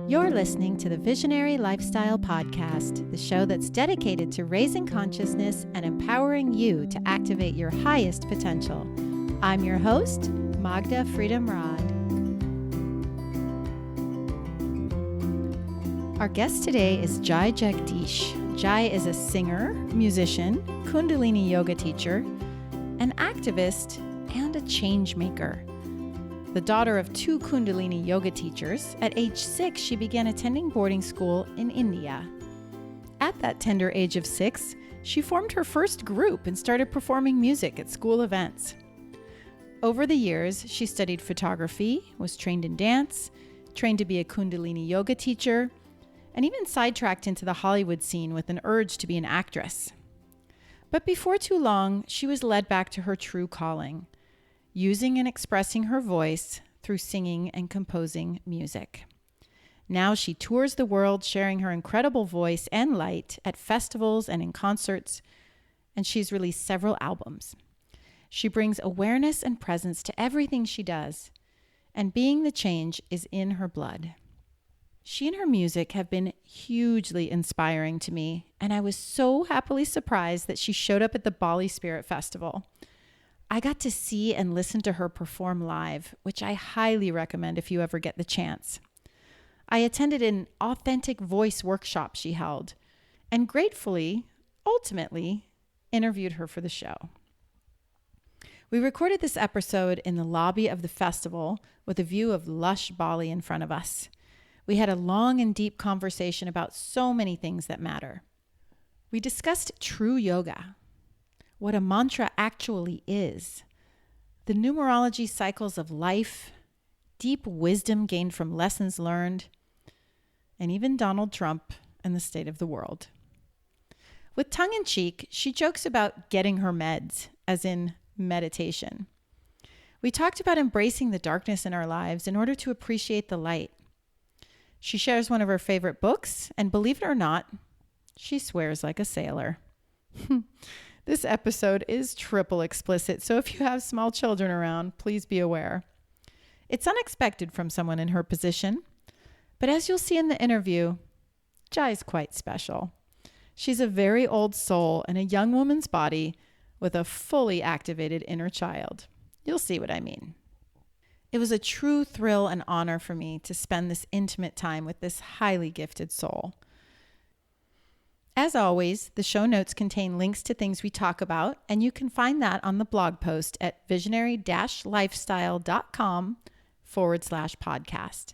You're listening to the Visionary Lifestyle Podcast, the show that's dedicated to raising consciousness and empowering you to activate your highest potential. I'm your host, Magda Freedom Rod. Our guest today is Jai-Jagdeesh. Jai is a singer, musician, Kundalini yoga teacher, an activist, and a change maker. The daughter of two Kundalini yoga teachers, at age 6, she began attending boarding school in India. At that tender age of 6, she formed her first group and started performing music at school events. Over the years, she studied photography, was trained in dance, trained to be a Kundalini yoga teacher, and even sidetracked into the Hollywood scene with an urge to be an actress. But before too long, she was led back to her true calling, using and expressing her voice through singing and composing music. Now she tours the world sharing her incredible voice and light at festivals and in concerts, and she's released several albums. She brings awareness and presence to everything she does, and being the change is in her blood. She and her music have been hugely inspiring to me, and I was so happily surprised that she showed up at the Bali Spirit Festival. I got to see and listen to her perform live, which I highly recommend if you ever get the chance. I attended an authentic voice workshop she held, and gratefully, ultimately, interviewed her for the show. We recorded this episode in the lobby of the festival with a view of lush Bali in front of us. We had a long and deep conversation about so many things that matter. We discussed true yoga, what a mantra actually is, the numerology cycles of life, deep wisdom gained from lessons learned, and even Donald Trump and the state of the world. With tongue in cheek, she jokes about getting her meds, as in meditation. We talked about embracing the darkness in our lives in order to appreciate the light. She shares one of her favorite books, and believe it or not, she swears like a sailor. This episode is triple explicit, so if you have small children around, please be aware. It's unexpected from someone in her position, but as you'll see in the interview, Jai's quite special. She's a very old soul in a young woman's body with a fully activated inner child. You'll see what I mean. It was a true thrill and honor for me to spend this intimate time with this highly gifted soul. As always, the show notes contain links to things we talk about, and you can find that on the blog post at visionary-lifestyle.com/podcast.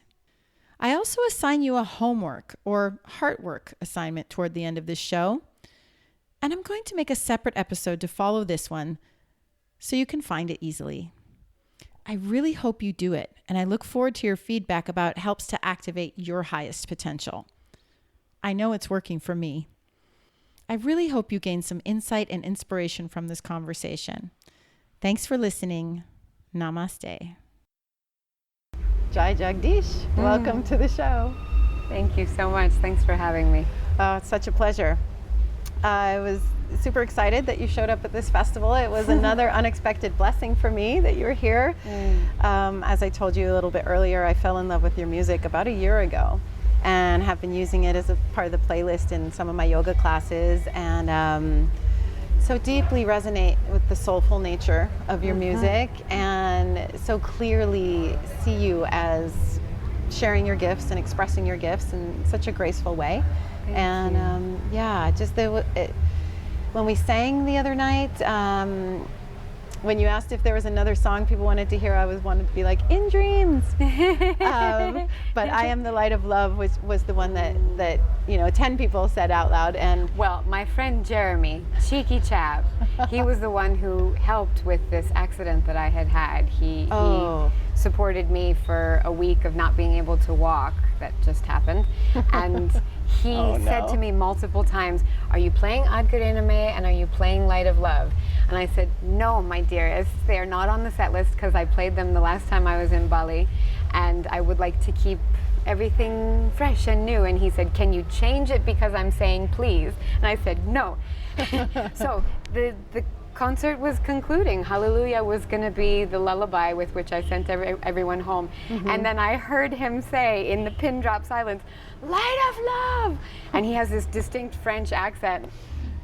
I also assign you a homework or heartwork assignment toward the end of this show, and I'm going to make a separate episode to follow this one so you can find it easily. I really hope you do it, and I look forward to your feedback about helps to activate your highest potential. I know it's working for me. I really hope you gain some insight and inspiration from this conversation. Thanks for listening. Namaste. Jai-Jagdeesh, welcome to the show. Thank you so much. Thanks for having me. Oh, it's such a pleasure. I was super excited that you showed up at this festival. It was another unexpected blessing for me that you were here. As I told you a little bit earlier, I fell in love with your music about a year ago and have been using it as a part of the playlist in some of my yoga classes, and so deeply resonate with the soulful nature of your music, and so clearly see you as sharing your gifts and expressing your gifts in such a graceful way. Thank you. When we sang the other night, when you asked if there was another song people wanted to hear, I wanted to be like, "In Dreams." But "I Am the Light of Love" was the one that 10 people said out loud. And well, my friend Jeremy, Cheeky Chap, he was the one who helped with this accident that I had. He supported me for a week of not being able to walk. That just happened. And he said to me multiple times, "Are you playing Adgar Anime and are you playing Light of Love?" And I said, "No, my dearest, they are not on the set list because I played them the last time I was in Bali, and I would like to keep everything fresh and new." And he said, "Can you change it because I'm saying please?" And I said, "No." So the concert was concluding. Hallelujah was going to be the lullaby with which I sent everyone home. And then I heard him say in the pin drop silence, "Light of love." And he has this distinct French accent.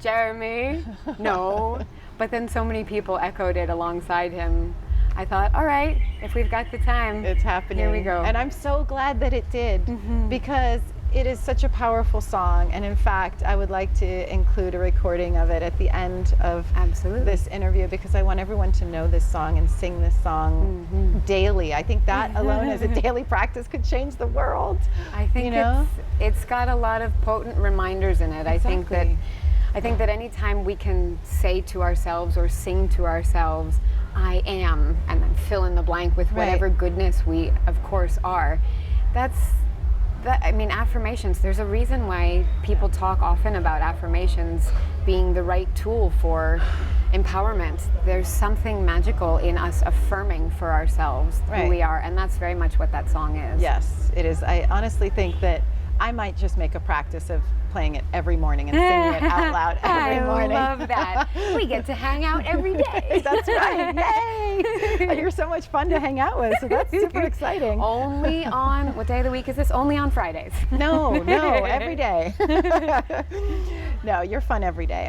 "Jeremy, no." But then so many people echoed it alongside him. I thought, all right, if we've got the time, it's happening. Here we go. And I'm so glad that it did, because it is such a powerful song. And in fact, I would like to include a recording of it at the end of this interview, because I want everyone to know this song and sing this song daily. I think that alone as a daily practice could change the world. I think it's got a lot of potent reminders in it. Exactly. I think that anytime we can say to ourselves or sing to ourselves, "I am," and then fill in the blank with whatever goodness we, of course, are. Affirmations, there's a reason why people talk often about affirmations being the right tool for empowerment. There's something magical in us affirming for ourselves who we are, and that's very much what that song is. Yes, it is. I honestly think that I might just make a practice of playing it every morning and singing it out loud every morning. I love that. We get to hang out every day. That's right. Yay! You're so much fun to hang out with, so that's super exciting. Only on, what day of the week is this? Only on Fridays. No, every day. No, you're fun every day.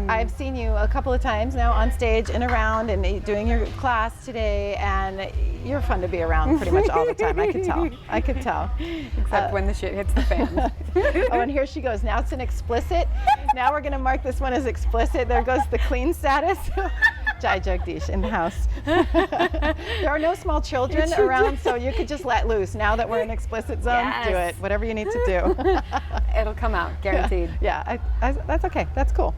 I've seen you a couple of times now on stage and around and doing your class today, and you're fun to be around pretty much all the time. I could tell. Except when the shit hits the fan. Oh, and here she goes. Now it's an explicit. Now we're going to mark this one as explicit. There goes the clean status. Jai-Jagdeesh in the house. There are no small children around, so you could just let loose. Now that we're in explicit zone, do it. Whatever you need to do. It'll come out, guaranteed. Yeah, that's okay. That's cool.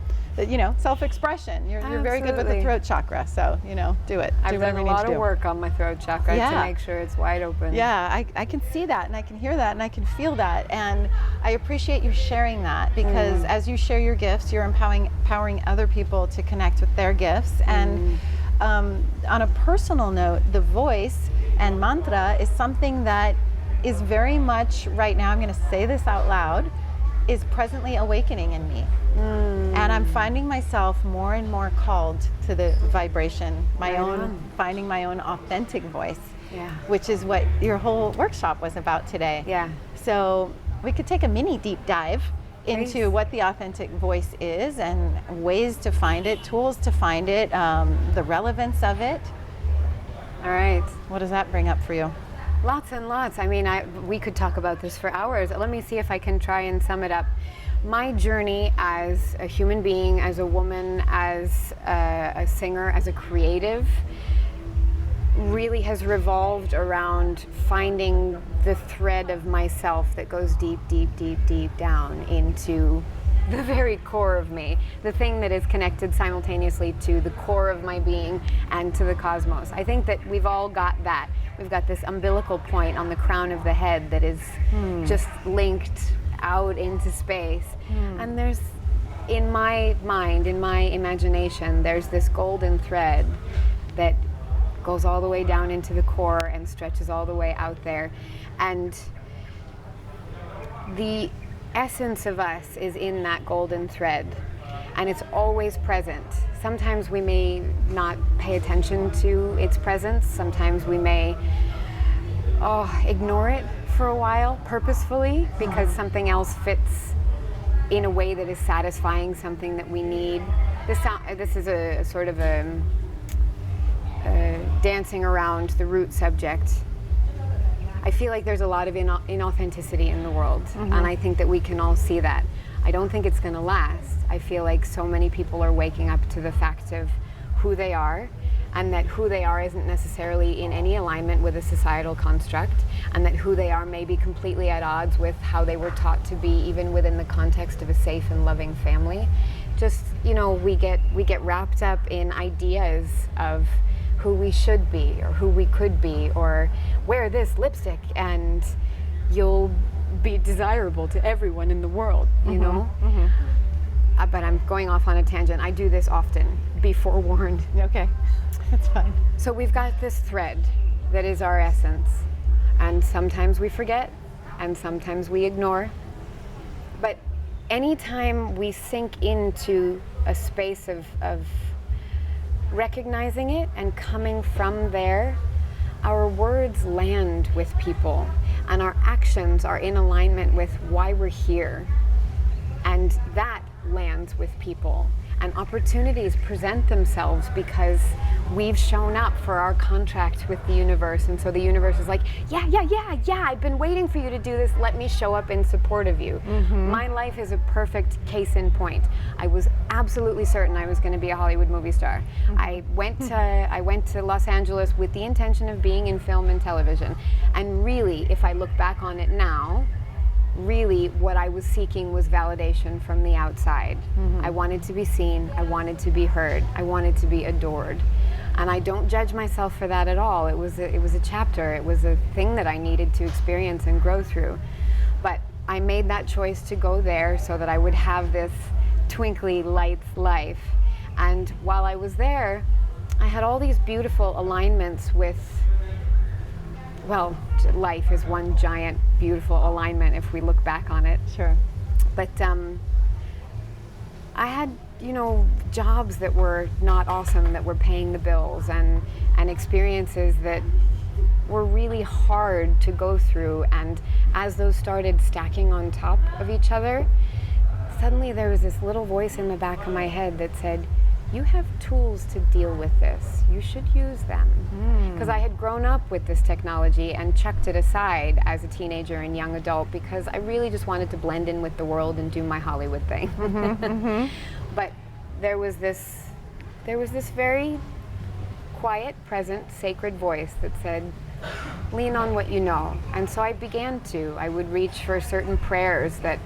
Self-expression. You're very good with the throat chakra, so do it. I've done a lot of work on my throat chakra to make sure it's wide open. Yeah, I can see that, and I can hear that, and I can feel that, and I appreciate you sharing that, because as you share your gifts, you're empowering other people to connect with their gifts. And on a personal note, the voice and mantra is something that is very much right now, I'm going to say this out loud, is presently awakening in me. And I'm finding myself more and more called to the vibration, finding my own authentic voice, which is what your whole workshop was about today. Yeah. So we could take a mini deep dive into what the authentic voice is and ways to find it, tools to find it, the relevance of it. All right. What does that bring up for you? Lots and lots. I mean, we could talk about this for hours. Let me see if I can try and sum it up. My journey as a human being, as a woman, as a singer, as a creative, really has revolved around finding the thread of myself that goes deep, deep, deep, deep down into the very core of me, the thing that is connected simultaneously to the core of my being and to the cosmos. I think that we've all got that. We've got this umbilical point on the crown of the head that is just linked out into space. And there's, in my mind, in my imagination, there's this golden thread that goes all the way down into the core and stretches all the way out there. And the essence of us is in that golden thread, and it's always present. Sometimes we may not pay attention to its presence. Sometimes we may ignore it for a while purposefully because something else fits in a way that is satisfying something that we need. This is a sort of a dancing around the root subject. I feel like there's a lot of inauthenticity in the world, and I think that we can all see that. I don't think it's going to last. I feel like so many people are waking up to the fact of who they are, and that who they are isn't necessarily in any alignment with a societal construct, and that who they are may be completely at odds with how they were taught to be, even within the context of a safe and loving family. Just, we get wrapped up in ideas of who we should be or who we could be, or wear this lipstick and you'll be desirable to everyone in the world, you know? But I'm going off on a tangent. I do this often. Be forewarned. Okay, that's fine. So we've got this thread that is our essence, and sometimes we forget and sometimes we ignore. But anytime we sink into a space of recognizing it and coming from there, our words land with people and our actions are in alignment with why we're here. And that lands with people. And opportunities present themselves because we've shown up for our contract with the universe. And so the universe is like, yeah, I've been waiting for you to do this. Let me show up in support of you. My life is a perfect case in point. I was absolutely certain I was going to be a Hollywood movie star. I went to Los Angeles with the intention of being in film and television. And really, if I look back on it now, really what I was seeking was validation from the outside. I wanted to be seen, I wanted to be heard, I wanted to be adored. And I don't judge myself for that at all. It was a chapter, it was a thing that I needed to experience and grow through. But I made that choice to go there so that I would have this twinkly lights life. And while I was there, I had all these beautiful alignments with, well, life is one giant, beautiful alignment if we look back on it. Sure. But I had, jobs that were not awesome, that were paying the bills, and experiences that were really hard to go through. And as those started stacking on top of each other, suddenly there was this little voice in the back of my head that said, you have tools to deal with this. You should use them. Because I had grown up with this technology and chucked it aside as a teenager and young adult because I really just wanted to blend in with the world and do my Hollywood thing. But there was this very quiet, present, sacred voice that said, lean on what you know. And so I began to. I would reach for certain prayers that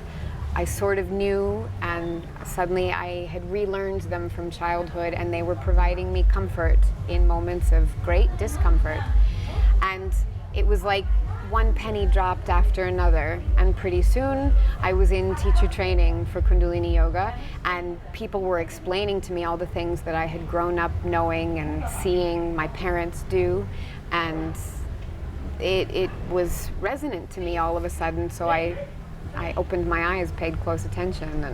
I sort of knew, and suddenly I had relearned them from childhood, and they were providing me comfort in moments of great discomfort. And it was like one penny dropped after another, and pretty soon I was in teacher training for Kundalini yoga, and people were explaining to me all the things that I had grown up knowing and seeing my parents do, and it was resonant to me all of a sudden. So I opened my eyes, paid close attention,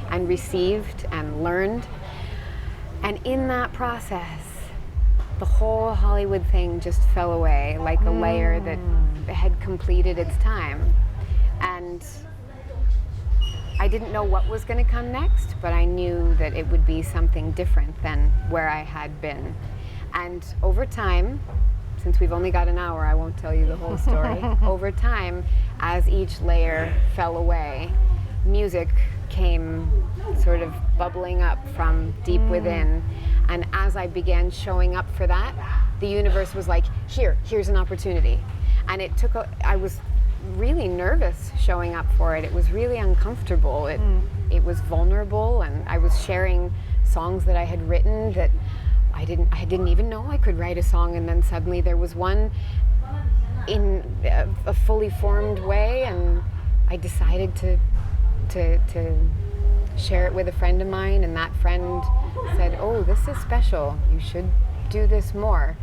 and received and learned. And in that process, the whole Hollywood thing just fell away like a layer that had completed its time. And I didn't know what was going to come next, but I knew that it would be something different than where I had been. And over time, since we've only got an hour, I won't tell you the whole story. Over time, as each layer fell away, music came sort of bubbling up from deep within. And as I began showing up for that, the universe was like, here's an opportunity. And I was really nervous showing up for it. It was really uncomfortable. It was vulnerable, and I was sharing songs that I had written that I didn't even know I could write a song, and then suddenly there was one in a fully formed way, and I decided to share it with a friend of mine, and that friend said, oh, this is special, you should do this more.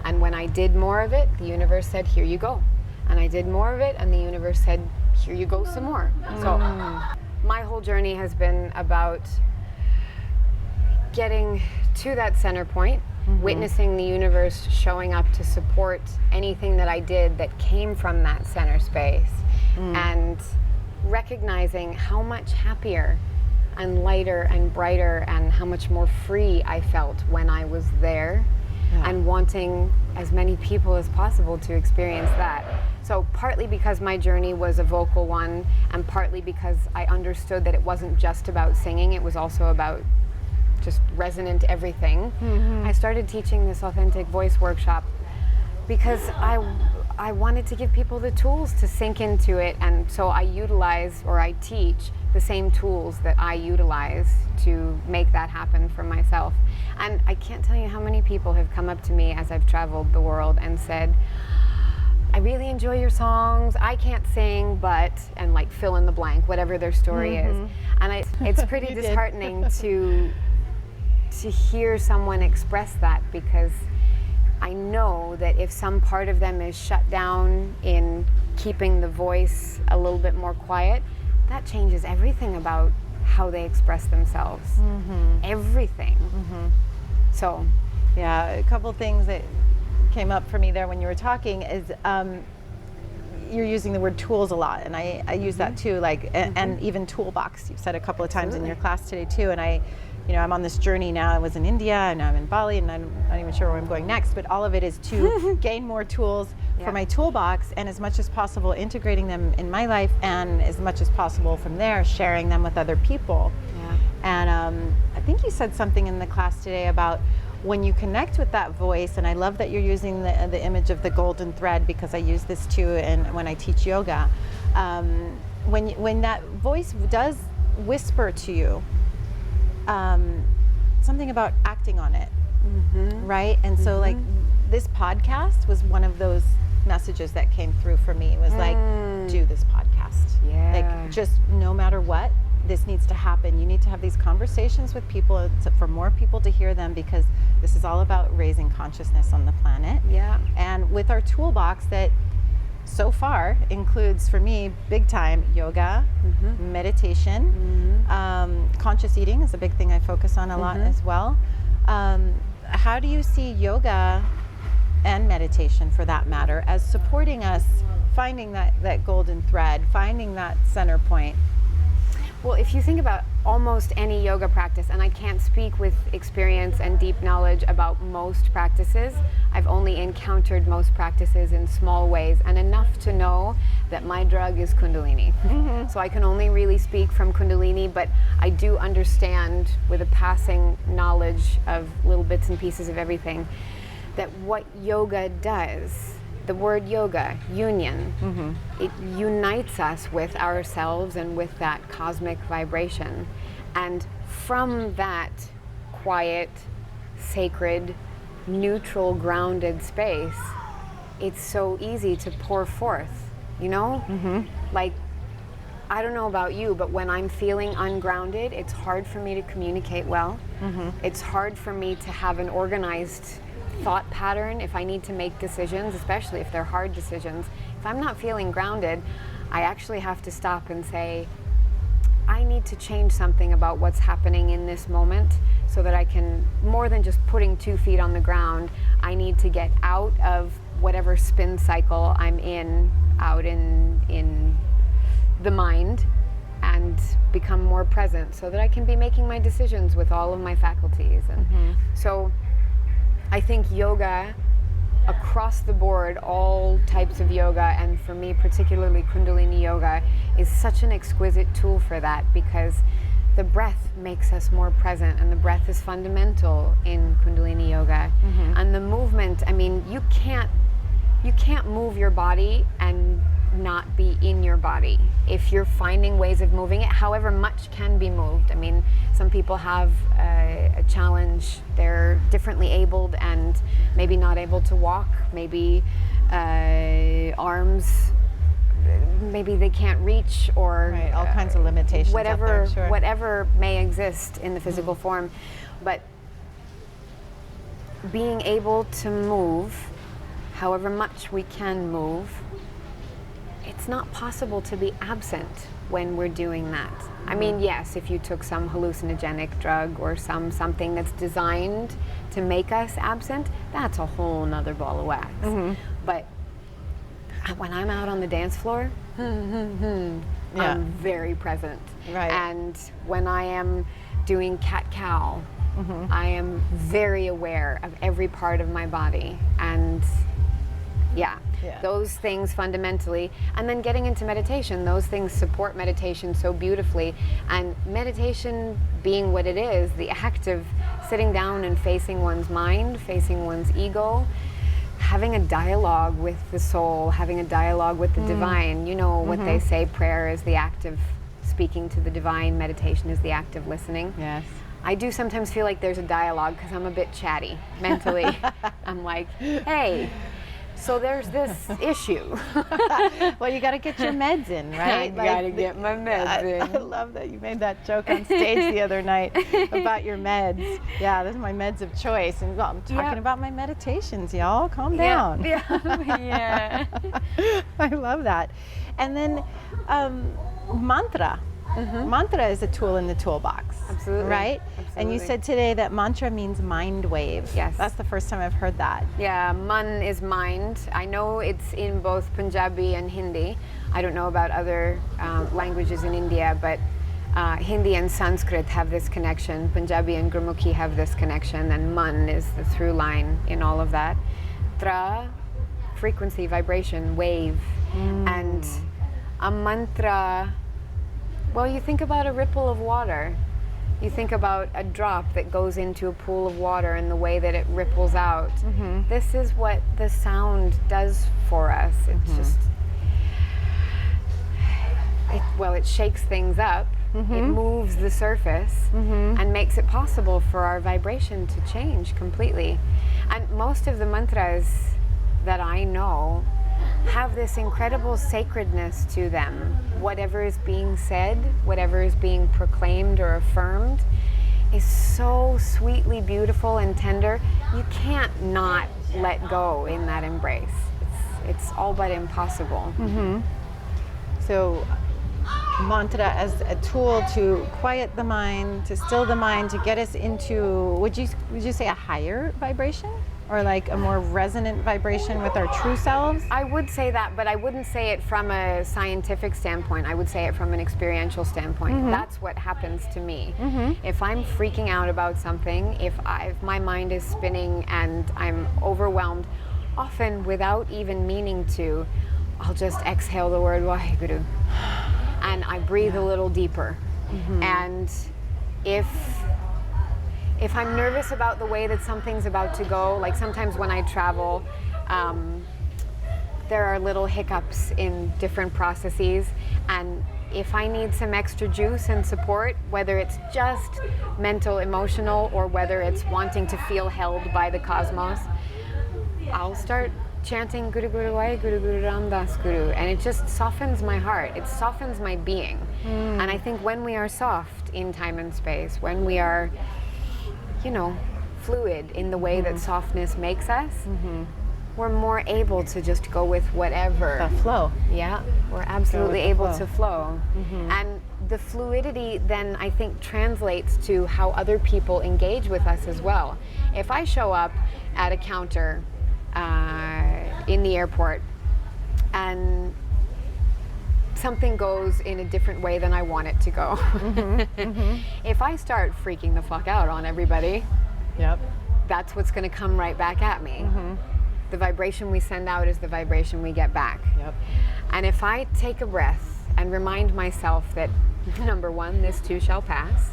And when I did more of it, the universe said, here you go. And I did more of it, and the universe said, here you go some more. So my whole journey has been about getting to that center point, witnessing the universe showing up to support anything that I did that came from that center space, and recognizing how much happier and lighter and brighter and how much more free I felt when I was there, and wanting as many people as possible to experience that. So partly because my journey was a vocal one, and partly because I understood that it wasn't just about singing, it was also about just resonant everything. I started teaching this authentic voice workshop because I wanted to give people the tools to sink into it, and so I teach the same tools that I utilize to make that happen for myself. And I can't tell you how many people have come up to me as I've traveled the world and said, I really enjoy your songs, I can't sing, but, and like fill in the blank, whatever their story is. And it's pretty disheartening to hear someone express that, because I know that if some part of them is shut down in keeping the voice a little bit more quiet, that changes everything about how they express themselves. Everything. So, yeah, a couple things that came up for me there when you were talking is you're using the word tools a lot, and I use that too, like, and even toolbox. You've said a couple of times in your class today too, and I'm on this journey now. I was in India, and I'm in Bali, and I'm not even sure where I'm going next, but all of it is to gain more tools for my toolbox, and as much as possible integrating them in my life, and as much as possible from there sharing them with other people. And I think you said something in the class today about when you connect with that voice, and I love that you're using the image of the golden thread, because I use this too when I teach yoga. When that voice does whisper to you something about acting on it, right? And so like this podcast was one of those messages that came through for me. It was like, do this podcast. Like, just no matter what, this needs to happen. You need to have these conversations with people for more people to hear them, because this is all about raising consciousness on the planet. And with our toolbox that so far includes, for me, big time, yoga, meditation, conscious eating is a big thing I focus on a lot as well. How do you see yoga and meditation, for that matter, as supporting us finding that golden thread, finding that center point? Well, if you think about almost any yoga practice, and I can't speak with experience and deep knowledge about most practices, I've only encountered most practices in small ways, and enough to know that my drug is Kundalini. So I can only really speak from Kundalini, but I do understand, with a passing knowledge of little bits and pieces of everything, that what yoga does, the word yoga, union, it unites us with ourselves and with that cosmic vibration. And from that quiet, sacred, neutral, grounded space, it's so easy to pour forth, you know? Like, I don't know about you, but when I'm feeling ungrounded, it's hard for me to communicate well. It's hard for me to have an organized thought pattern if I need to make decisions, especially if they're hard decisions. If I'm not feeling grounded, I actually have to stop and say, I need to change something about what's happening in this moment, so that I can, more than just putting 2 feet on the ground, I need to get out of whatever spin cycle I'm in, out in the mind, and become more present, so that I can be making my decisions with all of my faculties. And so I think yoga, across the board, all types of yoga, and for me particularly Kundalini yoga, is such an exquisite tool for that, because the breath makes us more present, and the breath is fundamental in Kundalini yoga. And the movement, I mean, you can't move your body and not be in your body. If you're finding ways of moving it, however much can be moved. I mean, some people have a challenge, they're differently abled and maybe not able to walk, maybe arms, maybe they can't reach, or all kinds of limitations, whatever, out there, whatever may exist in the physical form. But being able to move, however much we can move, it's not possible to be absent when we're doing that. I mean, yes, if you took some hallucinogenic drug or something that's designed to make us absent, that's a whole nother ball of wax. But when I'm out on the dance floor, I'm very present. And when I am doing cat-cow, I am very aware of every part of my body. And those things fundamentally, and then getting into meditation, those things support meditation so beautifully. And meditation being what it is, the act of sitting down and facing one's mind, facing one's ego, having a dialogue with the soul, having a dialogue with the divine. You know what they say, prayer is the act of speaking to the divine, meditation is the act of listening. Yes. I do sometimes feel like there's a dialogue, because I'm a bit chatty mentally. I'm like, hey, so there's this issue. Well, you got to get your meds in, right? I got to get my meds in. I love that you made that joke on stage the other night about your meds. Yeah, this is my meds of choice. And I'm talking about my meditations, y'all. Calm down. Yeah. I love that. And then mantra. mantra is a tool in the toolbox. Absolutely. Right? Absolutely. And you said today that mantra means mind wave. Yes. That's the first time I've heard that. Yeah, man is mind. I know it's in both Punjabi and Hindi. I don't know about other languages in India, but Hindi and Sanskrit have this connection. Punjabi and Gurmukhi have this connection, and man is the through line in all of that. Tra, frequency, vibration, wave. And a mantra, well, you think about a ripple of water. You think about a drop that goes into a pool of water and the way that it ripples out. This is what the sound does for us. It's just, it shakes things up. It moves the surface and makes it possible for our vibration to change completely. And most of the mantras that I know have this incredible sacredness to them. Whatever is being said, whatever is being proclaimed or affirmed is so sweetly beautiful and tender. You can't not let go in that embrace. It's all but impossible. So mantra as a tool to quiet the mind, to still the mind, to get us into, would you say a higher vibration? Or like a more resonant vibration with our true selves? I would say that, but I wouldn't say it from a scientific standpoint. I would say it from an experiential standpoint. That's what happens to me. If I'm freaking out about something, if my mind is spinning and I'm overwhelmed, often without even meaning to, I'll just exhale the word Waheguru. And I breathe a little deeper. And if I'm nervous about the way that something's about to go, like sometimes when I travel, there are little hiccups in different processes, and if I need some extra juice and support, whether it's just mental, emotional, or whether it's wanting to feel held by the cosmos, I'll start chanting Guru Guru Vai Guru Guru Ram Das Guru, and it just softens my heart. It softens my being. And I think when we are soft in time and space, when we are, fluid in the way that softness makes us, we're more able to just go with whatever. The flow. Yeah, we're absolutely able to flow. And the fluidity then, I think, translates to how other people engage with us as well. If I show up at a counter in the airport and something goes in a different way than I want it to go. If I start freaking the fuck out on everybody, that's what's going to come right back at me. The vibration we send out is the vibration we get back. And if I take a breath and remind myself that, number one, this too shall pass.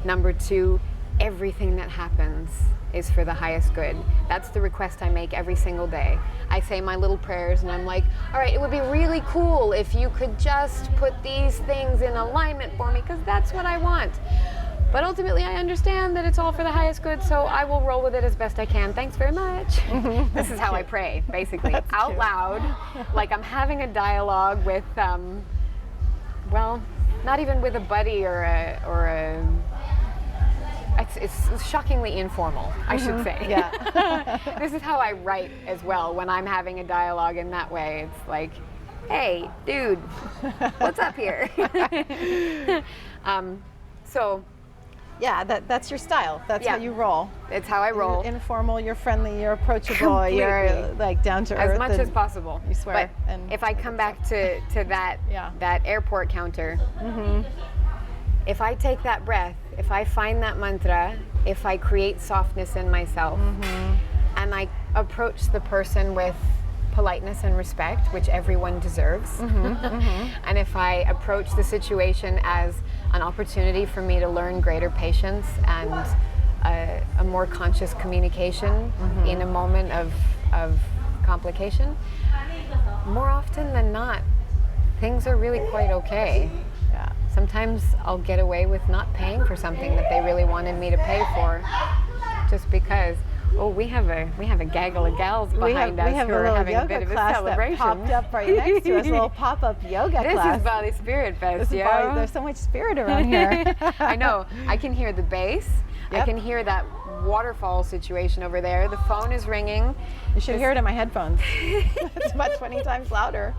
Number two, everything that happens is for the highest good. That's the request I make every single day. I say my little prayers and I'm like, all right, it would be really cool if you could just put these things in alignment for me, because that's what I want. But ultimately I understand that it's all for the highest good, so I will roll with it as best I can. Thanks very much. This is how I pray, basically, out loud, like I'm having a dialogue with, well, not even with a buddy or a it's shockingly informal, I should say. This is how I write as well when I'm having a dialogue in that way. It's like, hey, dude, what's up here? So, yeah, that's your style. That's how you roll. It's how I roll. You're informal, you're friendly, you're approachable, Completely. you're like down to earth. As much as possible. You swear. But if I come back to that airport counter, if I take that breath, if I find that mantra, if I create softness in myself, and I approach the person with politeness and respect, which everyone deserves, and if I approach the situation as an opportunity for me to learn greater patience and a more conscious communication in a moment of complication, more often than not, things are really quite okay. Sometimes I'll get away with not paying for something that they really wanted me to pay for, just because, we have a gaggle of gals behind us who are having a bit of a celebration. That popped up right next to us, a little pop-up yoga class. This is Bali Spirit Fest, There's so much spirit around here. I know. I can hear the bass. I can hear that waterfall situation over there. The phone is ringing. You should hear it in my headphones. It's about 20 times louder.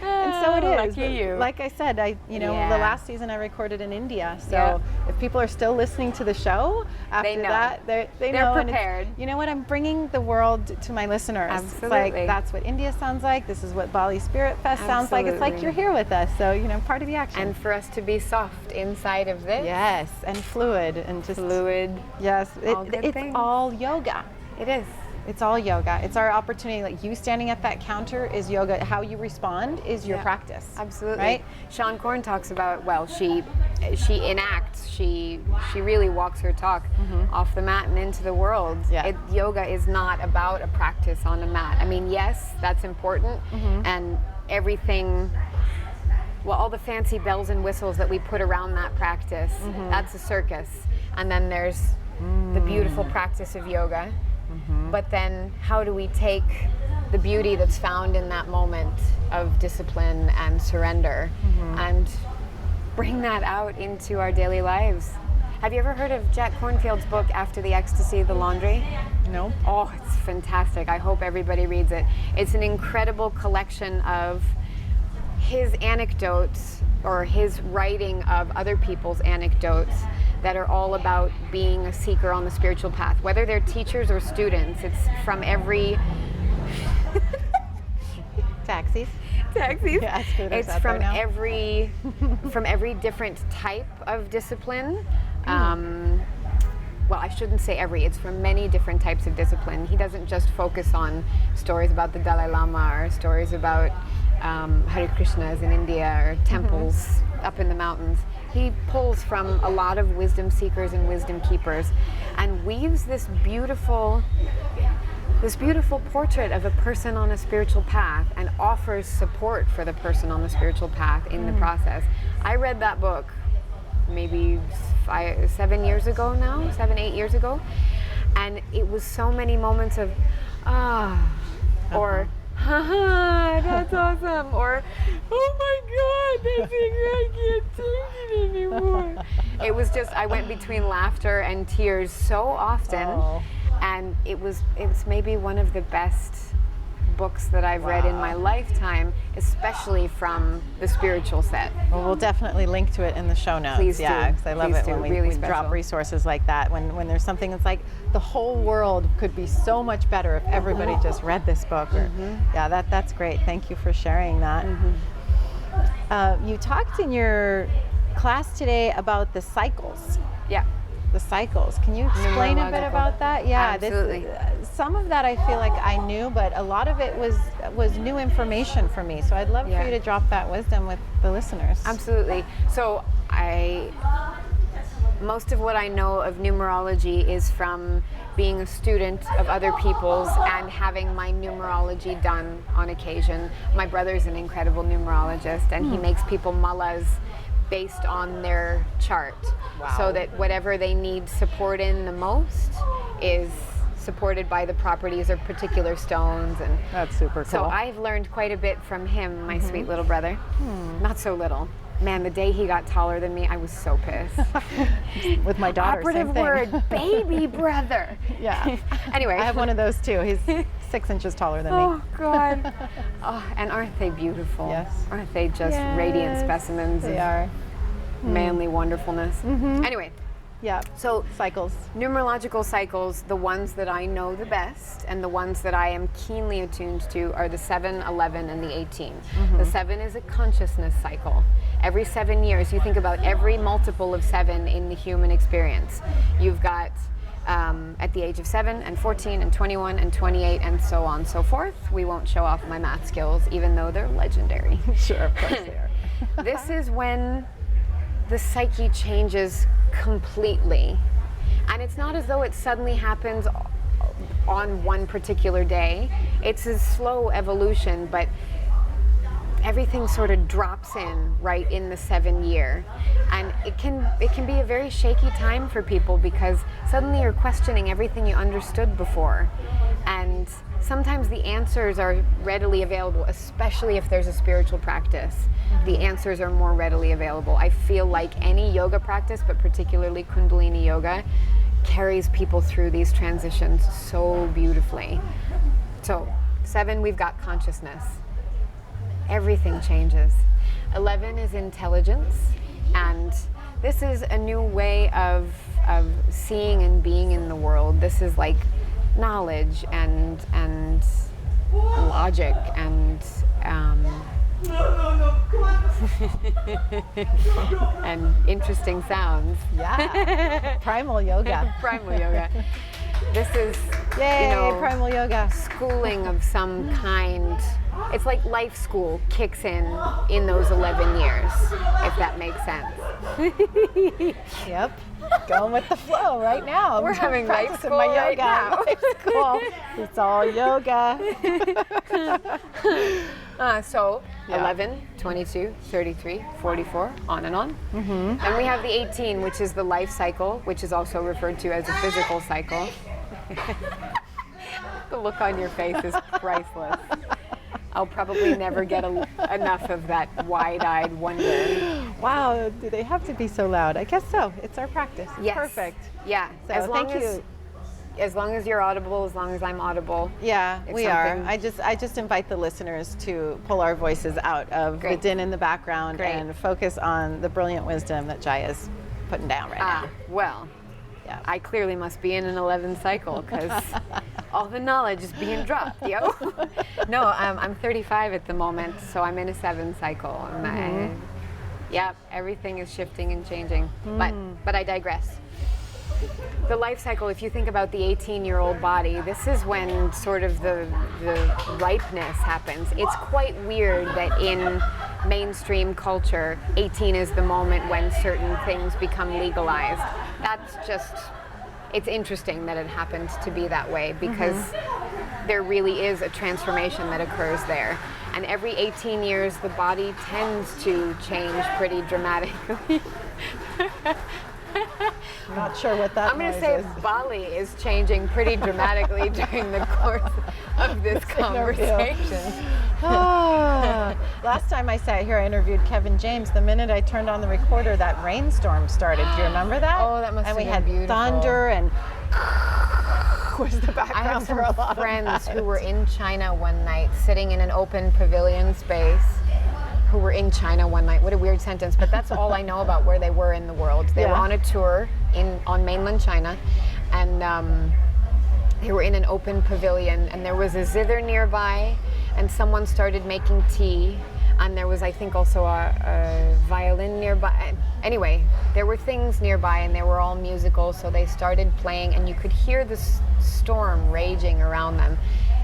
And so it is. Lucky you. Like I said, the last season I recorded in India. So if people are still listening to the show after that, they know. They're prepared. And you know what? I'm bringing the world to my listeners. Absolutely. It's like, that's what India sounds like. This is what Bali Spirit Fest sounds like. It's like you're here with us. So, part of the action. And for us to be soft inside of this. Yes, and fluid and just fluid. Yes, it's things. all yoga. It is. It's all yoga. It's our opportunity. Like you standing at that counter is yoga. How you respond is your practice. Absolutely. Right? Sean Korn talks about, she enacts, she really walks her talk off the mat and into the world. Yeah. Yoga is not about a practice on a mat. I mean, yes, that's important. And everything, all the fancy bells and whistles that we put around that practice, that's a circus. And then there's the beautiful practice of yoga. But then how do we take the beauty that's found in that moment of discipline and surrender and bring that out into our daily lives? Have you ever heard of Jack Kornfield's book, After the Ecstasy, The Laundry? No. Oh, it's fantastic. I hope everybody reads it. It's an incredible collection of his anecdotes or his writing of other people's anecdotes that are all about being a seeker on the spiritual path, whether they're teachers or students. It's from every taxis. Yeah, it's from every different type of discipline. Well, I shouldn't say every. It's from many different types of discipline. He doesn't just focus on stories about the Dalai Lama or stories about Hare Krishnas in India or temples up in the mountains. He pulls from a lot of wisdom seekers and wisdom keepers and weaves this beautiful portrait of a person on a spiritual path and offers support for the person on the spiritual path in the process. I read that book maybe 7 years ago now, 8 years ago, and it was so many moments of or haha, that's awesome, or oh my God, I can't take it anymore. It was just, I went between laughter and tears so often, and it was maybe one of the best books that I've read in my lifetime, especially from the spiritual set. Well, we'll definitely link to it in the show notes. Please do. Because I love Please it do. when Really we drop resources like that. When there's something that's like the whole world could be so much better if everybody just read this book. Or, that's great. Thank you for sharing that. You talked in your class today about the cycles. Yeah. The cycles. Can you explain a bit about that? Yeah, absolutely. Some of that I feel like I knew, but a lot of it was new information for me. So I'd love for you to drop that wisdom with the listeners. Absolutely. So most of what I know of numerology is from being a student of other people's and having my numerology done on occasion. My brother's an incredible numerologist, and he makes people mullahs based on their chart, so that whatever they need support in the most is supported by the properties of particular stones. And that's super cool. So I've learned quite a bit from him, my sweet little brother. Not so little. Man, the day he got taller than me, I was so pissed. With my daughter, operative same thing. word, baby brother. Yeah. Anyway. I have one of those too. He's 6 inches taller than me. Oh, God. And aren't they beautiful? Yes. Aren't they just radiant specimens of manly wonderfulness? Anyway. Yeah. So cycles. Numerological cycles, the ones that I know the best and the ones that I am keenly attuned to are the 7, 11, and the 18. The 7 is a consciousness cycle. Every 7 years, you think about every multiple of 7 in the human experience. You've got at the age of 7 and 14 and 21 and 28 and so on and so forth. We won't show off my math skills, even though they're legendary. Sure, of course they are. This is when the psyche changes completely. And it's not as though it suddenly happens on one particular day. It's a slow evolution, but everything sort of drops in right in the 7 year. And it can be a very shaky time for people because suddenly you're questioning everything you understood before. And sometimes the answers are readily available, especially if there's a spiritual practice. The answers are more readily available. I feel like any yoga practice, but particularly Kundalini yoga, carries people through these transitions so beautifully. So 7, we've got consciousness. Everything changes. 11 is intelligence, and this is a new way of seeing and being in the world. This is like knowledge and logic and and interesting sounds. Yeah. Primal yoga. Primal yoga. This is, Yay, primal yoga. schooling of some kind. It's like life school kicks in those 11 years, if that makes sense. Yep. Going with the flow right now. We're having life practicing school my yoga. right now. Life school. It's all yoga. So Yeah. 11, 22, 33, 44, on and on. Then we have the 18, which is the life cycle, which is also referred to as a physical cycle. The look on your face is priceless. I'll probably never get enough of that wide-eyed wonder. Wow, do they have to be so loud? I guess so. It's our practice. It's Yes. perfect. Yeah. So As long as you're audible, as long as I'm audible. Yeah, It's we are. something- I just invite the listeners to pull our voices out of Great. the din in the background Great. and focus on the brilliant wisdom that Jai is putting down right now. Well, Yeah. I clearly must be in an 11 cycle because all the knowledge is being dropped, yo. No, I'm 35 at the moment, so I'm in a 7 cycle. And everything is shifting and changing. But I digress. The life cycle, if you think about the 18-year-old body, this is when sort of the ripeness happens. It's quite weird that in mainstream culture, 18 is the moment when certain things become legalized. That's just, it's interesting that it happened to be that way because there really is a transformation that occurs there. And every 18 years, the body tends to change pretty dramatically. I'm not sure what that I'm going to noise say is. Bali is changing pretty dramatically during the course of this conversation. Last time I sat here, I interviewed Kevin James. The minute I turned on the recorder, that rainstorm started. Do you remember that? Oh, that must and have we been had beautiful. thunder and was the background I have for a some lot friends of that. who were in China one night, sitting in an open pavilion space. Who were in China one night. What a weird sentence, but that's all I know about where they were in the world. They were on a tour on mainland China, and they were in an open pavilion, and there was a zither nearby, and someone started making tea, and there was, I think, also a violin nearby. Anyway, there were things nearby, and they were all musical, so they started playing, and you could hear the storm raging around them.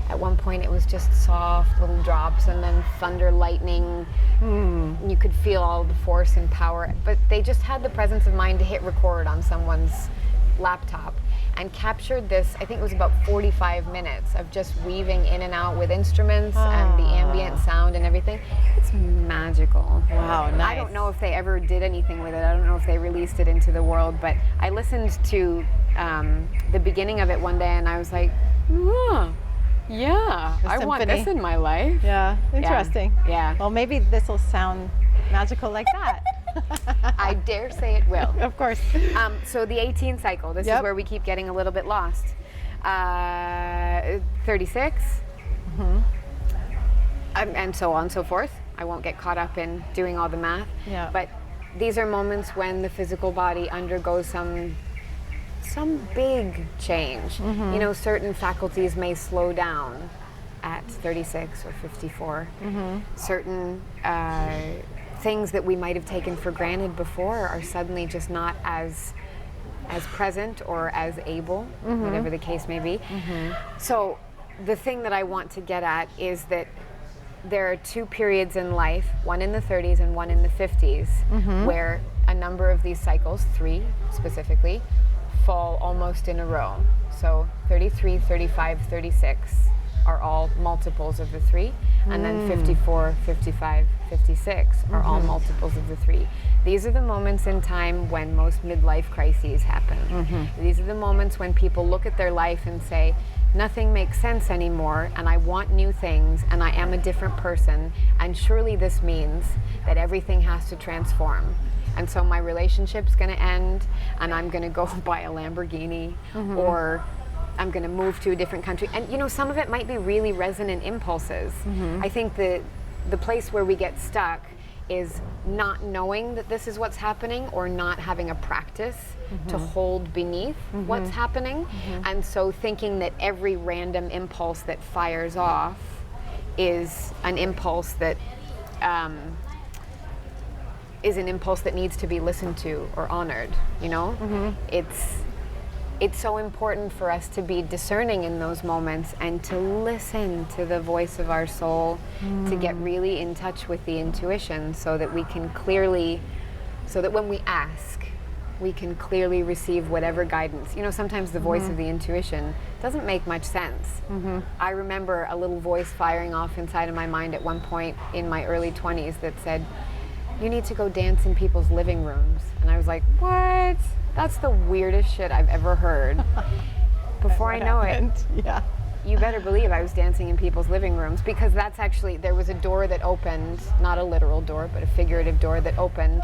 At one point, it was just soft little drops, and then thunder, lightning. You could feel all the force and power, but they just had the presence of mind to hit record on someone's laptop and captured this. I think it was about 45 minutes of just weaving in and out with instruments and the ambient sound and everything. It's magical. Wow, nice. I don't know if they ever did anything with it. I don't know if they released it into the world, but I listened to the beginning of it one day, and I was like, yeah, I want this in my life. Yeah, interesting. Yeah. Well, maybe this will sound magical like that. I dare say it will. Of course. So the 18 cycle, this is where we keep getting a little bit lost. 36, and so on and so forth. I won't get caught up in doing all the math. Yeah. But these are moments when the physical body undergoes some big change. You know, certain faculties may slow down at 36 or 54. Certain things that we might have taken for granted before are suddenly just not as present or as able, whatever the case may be. So the thing that I want to get at is that there are 2 periods in life, one in the 30s and one in the 50s, where a number of these cycles, 3 specifically, fall almost in a row. So 33, 35, 36 are all multiples of the 3, and then 54, 55, 56 are all multiples of the 3. These are the moments in time when most midlife crises happen. These are the moments when people look at their life and say, nothing makes sense anymore, and I want new things, and I am a different person, and surely this means that everything has to transform. And so my relationship's going to end, and I'm going to go buy a Lamborghini, or I'm going to move to a different country. And, you know, some of it might be really resonant impulses. I think the place where we get stuck is not knowing that this is what's happening, or not having a practice to hold beneath what's happening. And so thinking that every random impulse that fires off is an impulse that needs to be listened to or honored, you know? It's so important for us to be discerning in those moments and to listen to the voice of our soul, to get really in touch with the intuition, so that we can clearly, so that when we ask, we can clearly receive whatever guidance. You know, sometimes the voice of the intuition doesn't make much sense. I remember a little voice firing off inside of my mind at one point in my early 20s that said, "You need to go dance in people's living rooms." And I was like, what? That's the weirdest shit I've ever heard. Before I know it, you better believe I was dancing in people's living rooms, because that's actually, there was a door that opened, not a literal door, but a figurative door that opened,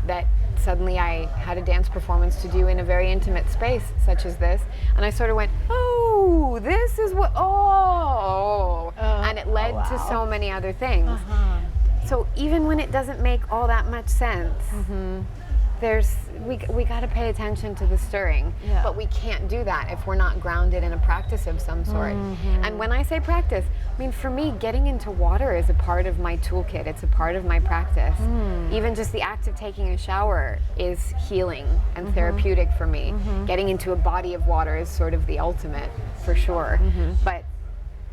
that suddenly I had a dance performance to do in a very intimate space such as this. And I sort of went, oh, this is what, and it led to so many other things. So even when it doesn't make all that much sense, we got to pay attention to the stirring, but we can't do that if we're not grounded in a practice of some sort. And when I say practice, I mean, for me, getting into water is a part of my toolkit. It's a part of my practice. Even just the act of taking a shower is healing and therapeutic for me. Getting into a body of water is sort of the ultimate, for sure. But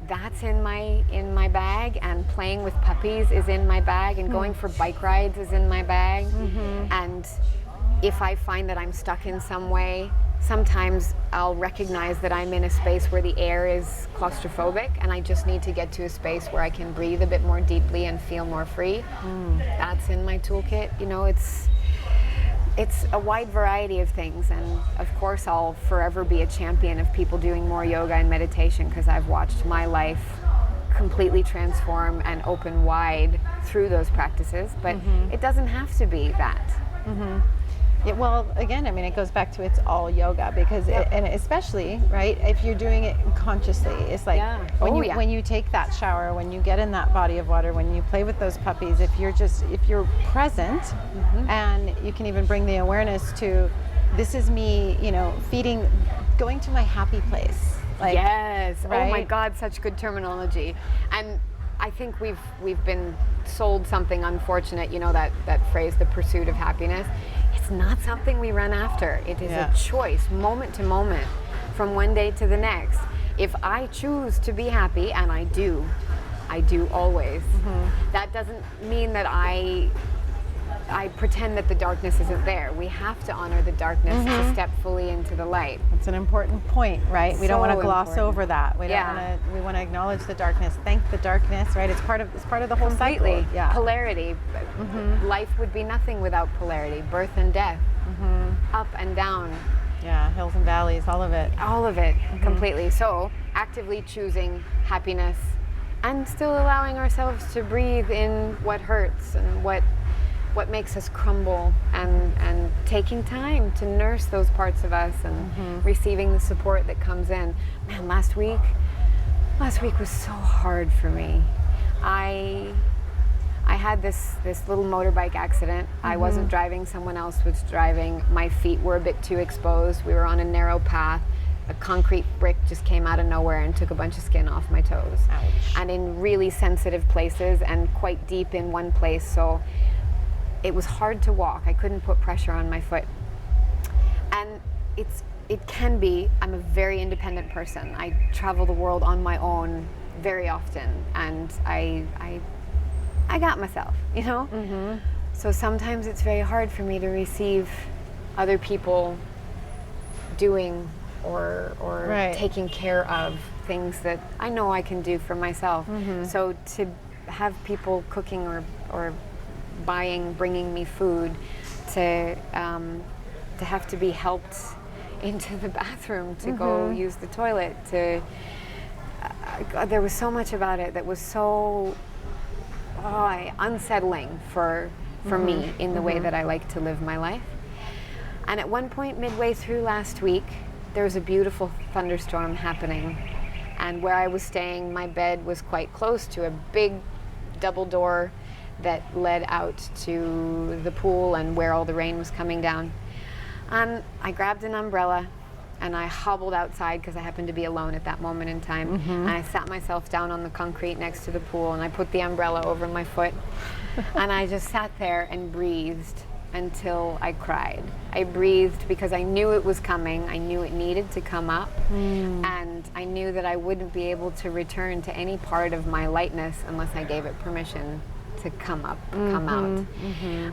that's in my bag, and playing with puppies is in my bag, and going for bike rides is in my bag. And if I find that I'm stuck in some way, sometimes I'll recognize that I'm in a space where the air is claustrophobic, and I just need to get to a space where I can breathe a bit more deeply and feel more free. That's in my toolkit. You know, it's a wide variety of things, and of course I'll forever be a champion of people doing more yoga and meditation, because I've watched my life completely transform and open wide through those practices, but it doesn't have to be that. Yeah, well, again, I mean, it goes back to it's all yoga, because and especially, right, if you're doing it consciously, it's like when you take that shower, when you get in that body of water, when you play with those puppies, if you're present, and you can even bring the awareness to, this is me, you know, going to my happy place. Like, yes. right? Oh my God, such good terminology. And I think we've been sold something unfortunate, you know, that phrase, the pursuit of happiness. It's not something we run after. It is a choice, moment to moment, from one day to the next. If I choose to be happy, and I do always, that doesn't mean that I pretend that the darkness isn't there. We have to honor the darkness to step fully into the light. It's an important point, right? We don't want to gloss over that. We want to acknowledge the darkness, thank the darkness, right? It's part of the whole cycle. Yeah. Polarity. Life would be nothing without polarity. Birth and death. Up and down. Yeah, hills and valleys, all of it. All of it, completely. So, actively choosing happiness, and still allowing ourselves to breathe in what hurts and what makes us crumble, and taking time to nurse those parts of us, and receiving the support that comes in. Man, last week was so hard for me. I had this little motorbike accident. I wasn't driving, someone else was driving. My feet were a bit too exposed. We were on a narrow path. A concrete brick just came out of nowhere and took a bunch of skin off my toes. Ouch. And in really sensitive places, and quite deep in one place. So it was hard to walk. I couldn't put pressure on my foot. And it can be, I'm a very independent person. I travel the world on my own very often, and I got myself, you know? So sometimes it's very hard for me to receive other people doing or taking care of things that I know I can do for myself. So to have people cooking or bringing me food, to have to be helped into the bathroom, to go use the toilet, there was so much about it that was so unsettling for for me in the way that I like to live my life. And at one point midway through last week, there was a beautiful thunderstorm happening. And where I was staying, my bed was quite close to a big double door that led out to the pool and where all the rain was coming down. And I grabbed an umbrella and I hobbled outside because I happened to be alone at that moment in time. And I sat myself down on the concrete next to the pool and I put the umbrella over my foot. And I just sat there and breathed until I cried. I breathed because I knew it was coming. I knew it needed to come up. And I knew that I wouldn't be able to return to any part of my lightness unless I gave it permission to come up, come out.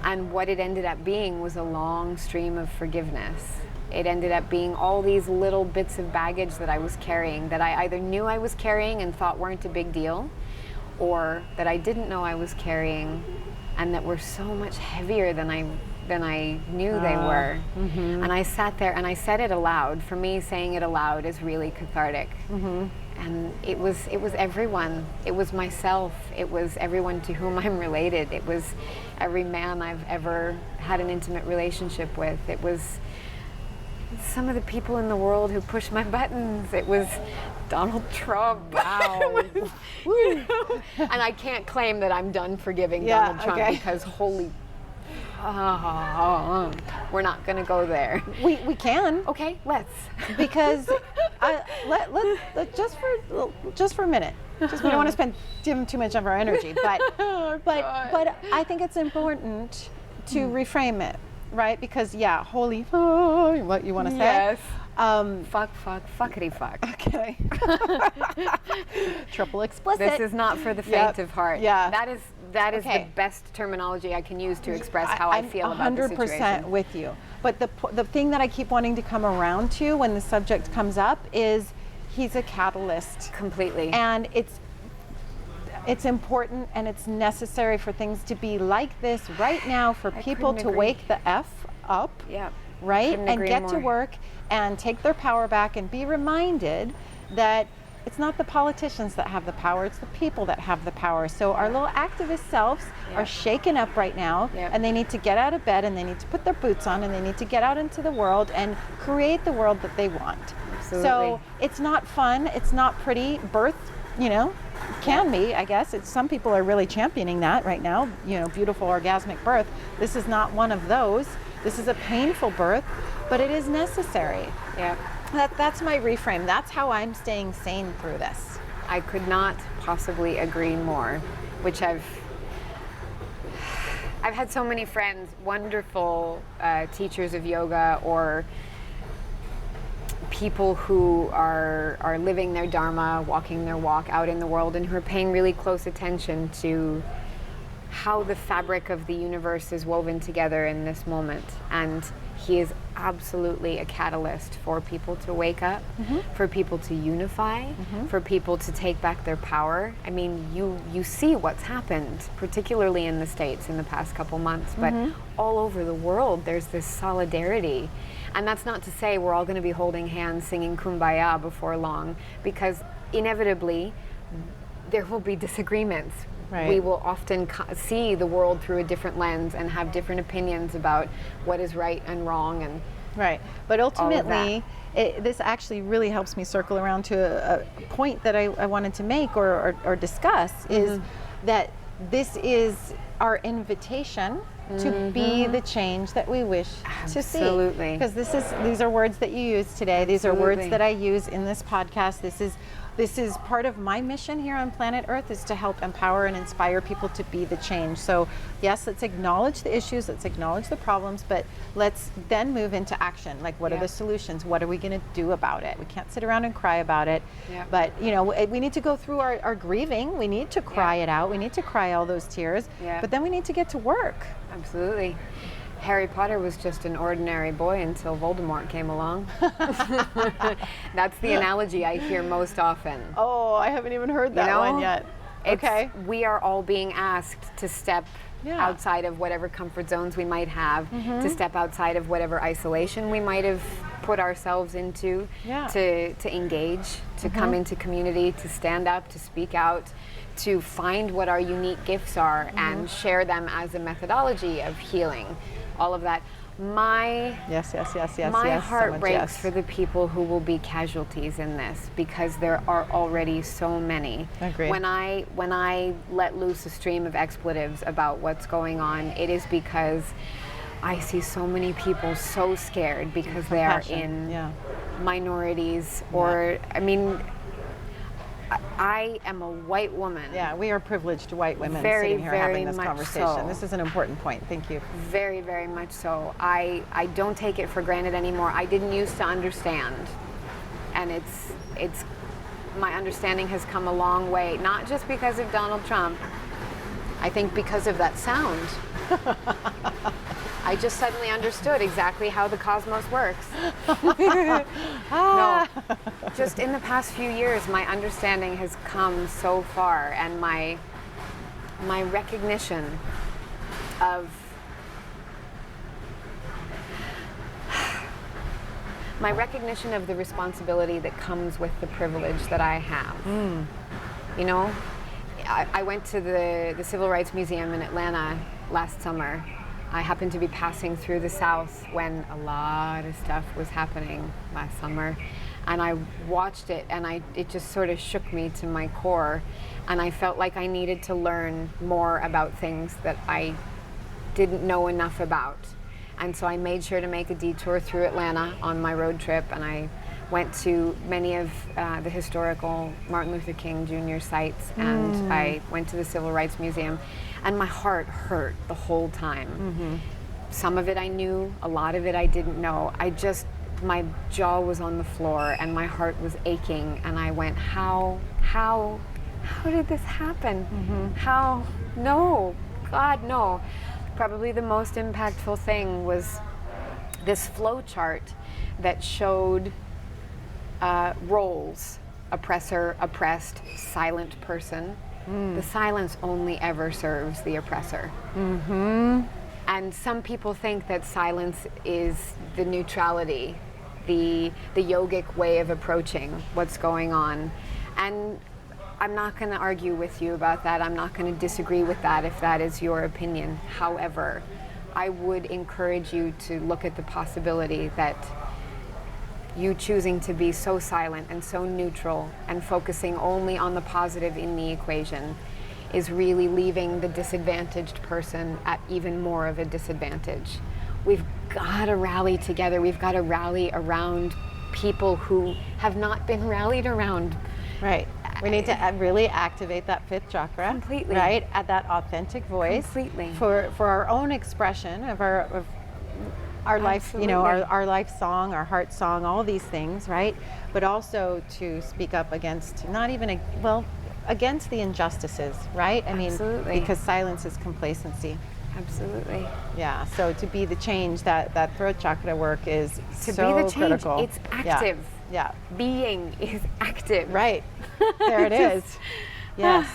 And what it ended up being was a long stream of forgiveness. It ended up being all these little bits of baggage that I was carrying that I either knew I was carrying and thought weren't a big deal, or that I didn't know I was carrying and that were so much heavier than I knew they were. And I sat there and I said it aloud. For me, saying it aloud is really cathartic. And it was everyone. It was myself. It was everyone to whom I'm related. It was every man I've ever had an intimate relationship with. It was some of the people in the world who push my buttons. It was Donald Trump. Wow. You know? And I can't claim that I'm done forgiving Donald Trump because holy, we're not going to go there. We can. Okay, let's. Because let just for a minute. Just we don't want to spend too much of our energy, but but I think it's important to reframe it. Right? Because, holy, what you want to say? Yes. Fuckity fuck. Okay. Triple explicit. This is not for the faint of heart. Yeah. That is the best terminology I can use to express how I feel about the situation. I'm 100% with you. But the thing that I keep wanting to come around to when the subject comes up is he's a catalyst. Completely. And it's important and it's necessary for things to be like this right now for people to wake the F up, right? And get to work and take their power back and be reminded that it's not the politicians that have the power, it's the people that have the power. So our little activist selves are shaken up right now and they need to get out of bed and they need to put their boots on and they need to get out into the world and create the world that they want. Absolutely. So it's not fun, it's not pretty. Birth, can be, I guess. Some people are really championing that right now, beautiful orgasmic birth. This is not one of those. This is a painful birth, but it is necessary. Yeah. That's my reframe. That's how I'm staying sane through this. I could not possibly agree more, which I've had so many friends, wonderful teachers of yoga or people who are living their dharma, walking their walk out in the world, and who are paying really close attention to how the fabric of the universe is woven together in this moment. And he is absolutely a catalyst for people to wake up, for people to unify, for people to take back their power. I mean, you see what's happened, particularly in the States in the past couple months, but all over the world there's this solidarity. And that's not to say we're all going to be holding hands singing Kumbaya before long, because inevitably there will be disagreements. Right. We will often see the world through a different lens and have different opinions about what is right and wrong. And right. But ultimately, this actually really helps me circle around to a point that I wanted to make or discuss, is that this is our invitation to be the change that we wish to see. Absolutely. Because these are words that you use today. These are words that I use in this podcast. This is part of my mission here on planet Earth, is to help empower and inspire people to be the change. So yes, let's acknowledge the issues, let's acknowledge the problems, but let's then move into action. Like, what are the solutions? What are we going to do about it? We can't sit around and cry about it. But we need to go through our grieving. We need to cry it out. We need to cry all those tears. But then we need to get to work. Absolutely. Harry Potter was just an ordinary boy until Voldemort came along. That's the analogy I hear most often. Oh, I haven't even heard that one yet. Okay. We are all being asked to step outside of whatever comfort zones we might have, to step outside of whatever isolation we might have put ourselves into, to engage, to come into community, to stand up, to speak out, to find what our unique gifts are and share them as a methodology of healing. All of that. My heart breaks for the people who will be casualties in this, because there are already so many. Agreed. When I let loose a stream of expletives about what's going on, it is because I see so many people so scared because they are in minorities, or I mean, I am a white woman. Yeah, we are privileged white women very, sitting here having this very much conversation. so. This is an important point. Thank you. Very, very much so. I don't take it for granted anymore. I didn't used to understand. And it's my understanding has come a long way, not just because of Donald Trump. I think because of that sound. I just suddenly understood exactly how the cosmos works. No, just in the past few years, my understanding has come so far, and my recognition of the responsibility that comes with the privilege that I have. You know, I went to the Civil Rights Museum in Atlanta last summer. I happened to be passing through the South when a lot of stuff was happening last summer, and I watched it, and it just sort of shook me to my core, and I felt like I needed to learn more about things that I didn't know enough about. And so I made sure to make a detour through Atlanta on my road trip, and I went to many of the historical Martin Luther King Jr. sites, and I went to the Civil Rights Museum, and my heart hurt the whole time. Some of it I knew, a lot of it I didn't know. My jaw was on the floor and my heart was aching, and I went, how did this happen? How? No, God, no. Probably the most impactful thing was this flow chart that showed roles: oppressor, oppressed, silent person. The silence only ever serves the oppressor. And some people think that silence is the neutrality, the yogic way of approaching what's going on. And I'm not going to argue with you about that. I'm not going to disagree with that if that is your opinion. However, I would encourage you to look at the possibility that you choosing to be so silent and so neutral and focusing only on the positive in the equation is really leaving the disadvantaged person at even more of a disadvantage. We've got to rally together. We've got to rally around people who have not been rallied around. Right. We need to really activate that fifth chakra. Completely. Right? At that authentic voice. Completely. For our own expression of our life, you know, our life song, our heart song, all these things, right? But also to speak up against against the injustices, right? I mean, because silence is complacency. Absolutely. Yeah. So to be the change, that throat chakra work is to so be the change, critical. it's active. Yeah. Being is active. Right. There it is. Yes.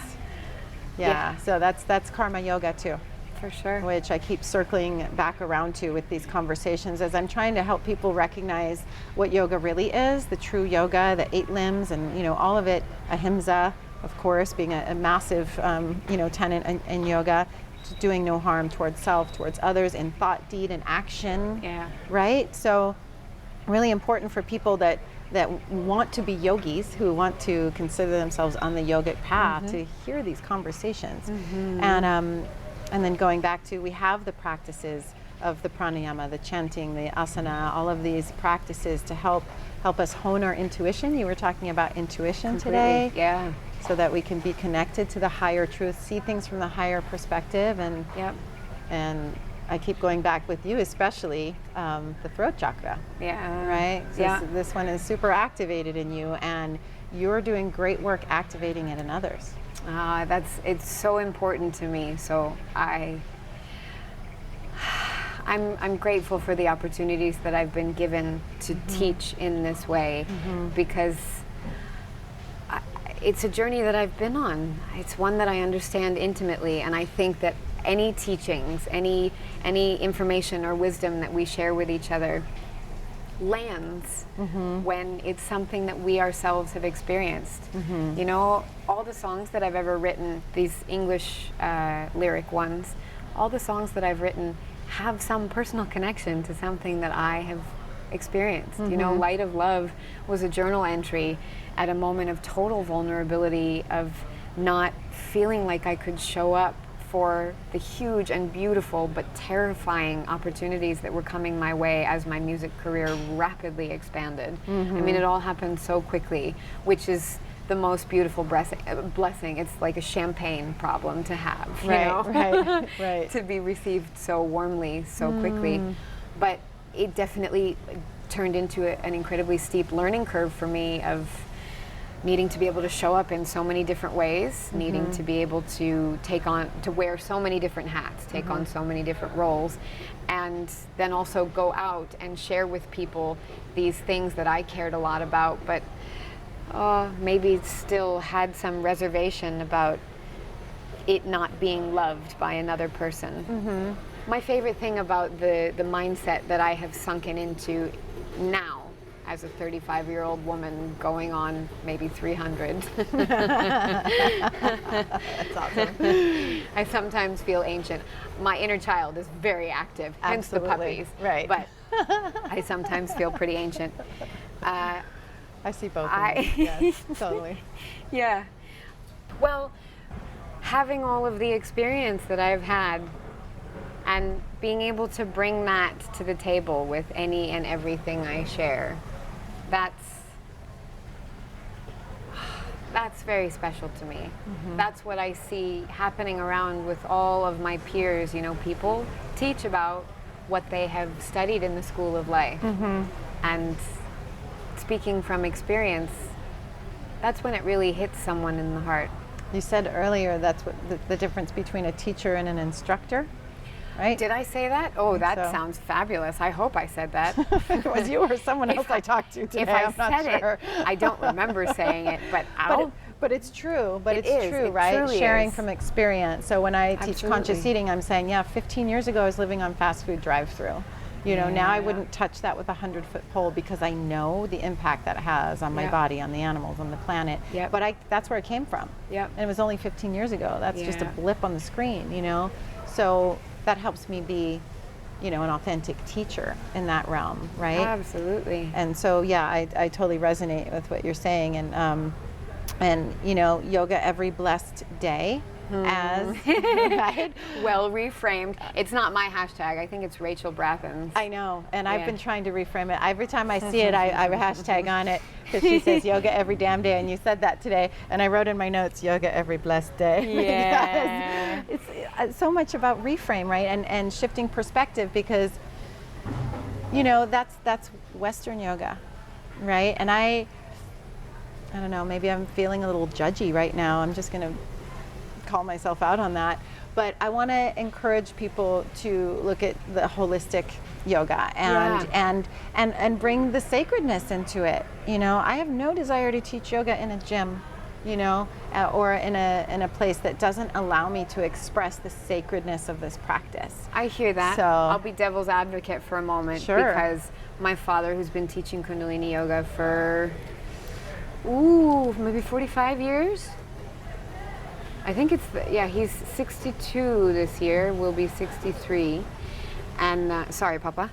Yeah. So that's karma yoga too. For sure. Which I keep circling back around to with these conversations as I'm trying to help people recognize what yoga really is, the true yoga, the 8 limbs, and, you know, all of it, ahimsa, of course, being a massive, tenet in yoga, doing no harm towards self, towards others, in thought, deed, and action. Yeah. Right? So really important for people that want to be yogis, who want to consider themselves on the yogic path, to hear these conversations. And then going back to, we have the practices of the pranayama, the chanting, the asana, all of these practices to help us hone our intuition. You were talking about intuition today. Yeah. So that we can be connected to the higher truth, see things from the higher perspective. And and I keep going back with you, especially the throat chakra. Yeah. Right? So this one is super activated in you, and you're doing great work activating it in others. It's so important to me. So I'm grateful for the opportunities that I've been given to teach in this way, because it's a journey that I've been on. It's one that I understand intimately, and I think that any teachings, any information or wisdom that we share with each other lands when it's something that we ourselves have experienced. You know, all the songs that I've ever written, these English lyric ones, all the songs that I've written have some personal connection to something that I have experienced. You know, Light of Love was a journal entry at a moment of total vulnerability, of not feeling like I could show up for the huge and beautiful but terrifying opportunities that were coming my way as my music career rapidly expanded. I mean, it all happened so quickly, which is the most beautiful blessing. It's like a champagne problem to have, you know? Right. To be received so warmly, so quickly. But it definitely turned into an incredibly steep learning curve for me, of needing to be able to show up in so many different ways, needing to be able to wear so many different hats, take on so many different roles, and then also go out and share with people these things that I cared a lot about, but maybe still had some reservation about it not being loved by another person. My favorite thing about the mindset that I have sunken into now, as a 35-year-old woman going on maybe 300. That's awesome. I sometimes feel ancient. My inner child is very active, hence the puppies. Right. But I sometimes feel pretty ancient. I see both of them. Yes, totally. Yeah. Well, having all of the experience that I've had, and being able to bring that to the table with any and everything I share, that's very special to me. That's what I see happening around with all of my peers. You know, people teach about what they have studied in the school of life. And speaking from experience, that's when it really hits someone in the heart. You said earlier that's what the difference between a teacher and an instructor. Right? Did I say that? Oh, that so. Sounds fabulous. I hope I said that. It was you or someone else I talked to today. If I I'm not said sure. it, I don't remember saying it, but but it's true. But it it's is. true, It right? truly Sharing is. from experience. So when I teach conscious Absolutely. eating, I'm saying, 15 years ago I was living on fast food drive-through. You know, now I wouldn't touch that with a 100-foot pole, because I know the impact that it has on my body, on the animals, on the planet. But that's where it came from. And it was only 15 years ago. That's just a blip on the screen, you know? So that helps me be, you know, an authentic teacher in that realm, right? Absolutely. And so, I totally resonate with what you're saying. And you know, yoga every blessed day. As right? Well reframed. It's not my hashtag. I think it's Rachel Brathen's. I know, and I've been trying to reframe it. Every time I see it, I hashtag on it, because she says yoga every damn day, and you said that today, and I wrote in my notes yoga every blessed day. Yeah. It's so much about reframe, right? And shifting perspective, because you know that's Western yoga, right? And I don't know, maybe I'm feeling a little judgy right now. I'm just gonna call myself out on that, but I want to encourage people to look at the holistic yoga and bring the sacredness into it. You know, I have no desire to teach yoga in a gym, you know, or in a place that doesn't allow me to express the sacredness of this practice. I hear that. So I'll be devil's advocate for a moment. Sure. Because my father, who's been teaching Kundalini yoga for maybe 45 years. I think he's 62 this year, will be 63. And sorry, Papa,